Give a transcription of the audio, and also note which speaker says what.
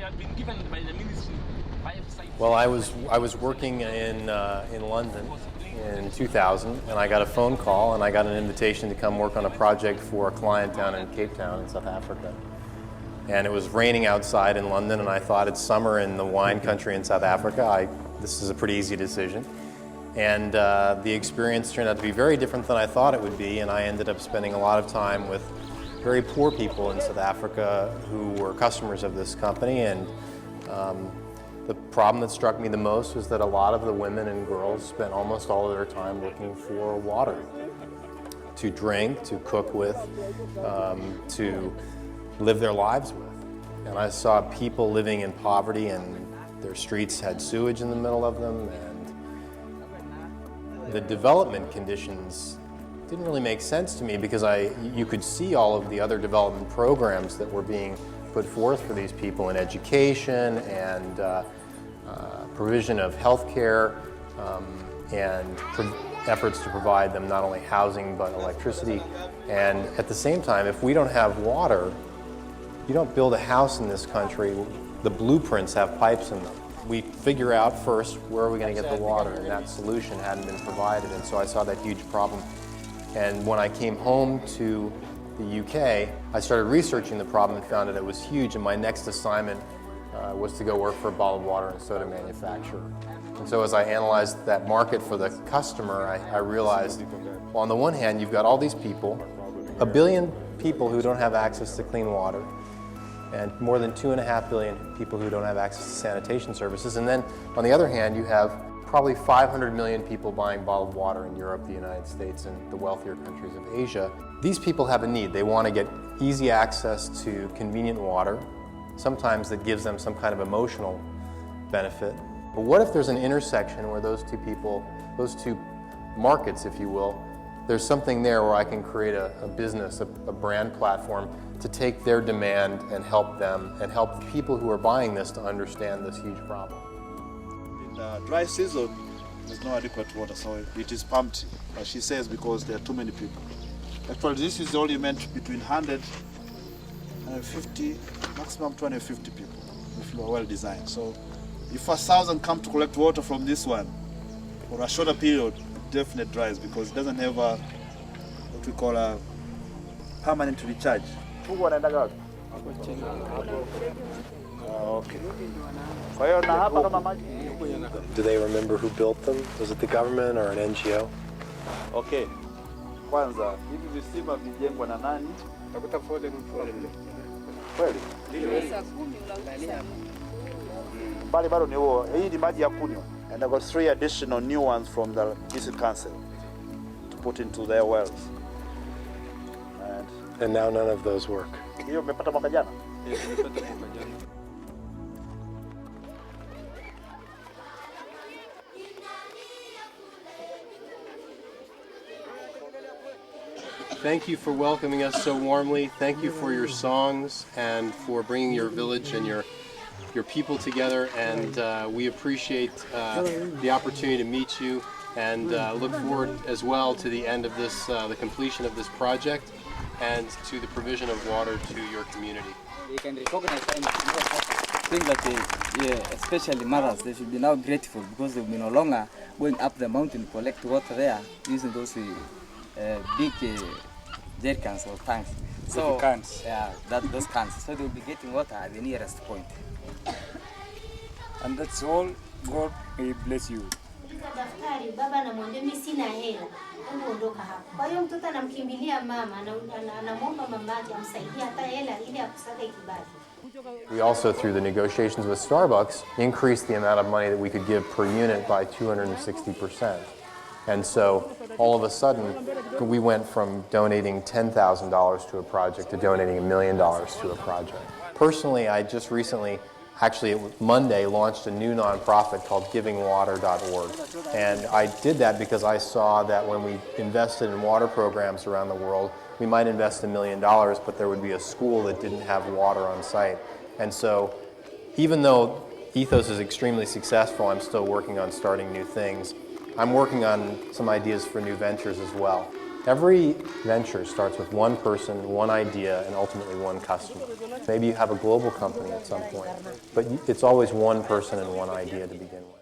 Speaker 1: have been given by the ministry 5 sites.
Speaker 2: Well, I was working in London in 2000, and I got a phone call, and I got an invitation to come work on a project for a client down in Cape Town in South Africa. And it was raining outside in London, and I thought it's summer in the wine country in South Africa. This is a pretty easy decision. And the experience turned out to be very different than I thought it would be, and I ended up spending a lot of time with very poor people in South Africa who were customers of this company. And the problem that struck me the most was that a lot of the women and girls spent almost all of their time looking for water to drink, to cook with, to live their lives with. And I saw people living in poverty, and their streets had sewage in the middle of them, and the development conditions didn't really make sense to me because you could see all of the other development programs that were being put forth for these people in education and provision of health care and efforts to provide them not only housing but electricity. And at the same time, if we don't have water, you don't build a house in this country. The blueprints have pipes in them. We figure out first where are we going to get the water, and that solution hadn't been provided, and so I saw that huge problem. And when I came home to the UK, I started researching the problem and found that it was huge, and my next assignment was to go work for a bottled water and soda manufacturer. And so as I analyzed that market for the customer, I realized, well, on the one hand, you've got all these people, 1 billion people who don't have access to clean water, and more than 2.5 billion people who don't have access to sanitation services. And then, on the other hand, you have probably 500 million people buying bottled water in Europe, the United States, and the wealthier countries of Asia. These people have a need. They want to get easy access to convenient water. Sometimes that gives them some kind of emotional benefit. But what if there's an intersection where those two people, those two markets, if you will, there's something there where I can create a business, a brand platform to take their demand and help them and help the people who are buying this to understand this huge problem.
Speaker 3: In the dry season, there's no adequate water, so it is pumped, as she says, because there are too many people. Actually, this is only meant between 100 and 50, maximum 250 people, if you are well designed. So if 1,000 come to collect water from this one, for a shorter period, it definitely dries because it doesn't have what we call a permanent recharge. Okay.
Speaker 2: Do they remember who built them? Was it the government or an NGO?
Speaker 3: Okay. Kwanza, hivi visima vijengwa na nani? Kweli? Bali bado ni huo. Hii ni maji ya kunywa. And I got 3 additional new ones from the district council to put into their wells.
Speaker 2: And now none of those work.
Speaker 3: Hiyo umepata mwaka jana?
Speaker 1: Yes, umepata mwaka jana.
Speaker 2: Thank you for welcoming us so warmly. Thank you for your songs and for bringing your village and your people together. And we appreciate the opportunity to meet you and look forward as well to the end of this, the completion of this project and to the provision of water to your community.
Speaker 4: They can recognize and think that especially mothers, they should be now grateful because they'll be no longer going up the mountain to collect water there using those big jerrycans or tanks. So cans. Yeah, those cans. So they'll be getting water at the nearest point.
Speaker 5: And that's all. God may bless you.
Speaker 6: Daftari baba anamwambia mimi sina hela, hebu ondoka hapa. Kwa hiyo mtoto anamkimbilia mama, anamwomba mamake amsaidie hata hela ili akusake kibali.
Speaker 2: We also, through the negotiations with Starbucks, increased the amount of money that we could give per unit by 260%. And so, all of a sudden, we went from donating $10,000 to a project to donating $1 million to a project. Personally, I just recently, actually Monday, launched a new nonprofit called givingwater.org. And I did that because I saw that when we invested in water programs around the world, we might invest $1 million, but there would be a school that didn't have water on site. And so, even though Ethos is extremely successful, I'm still working on starting new things. I'm working on some ideas for new ventures as well. Every venture starts with one person, one idea, and ultimately one customer. Maybe you have a global company at some point, but it's always one person and one idea to begin with.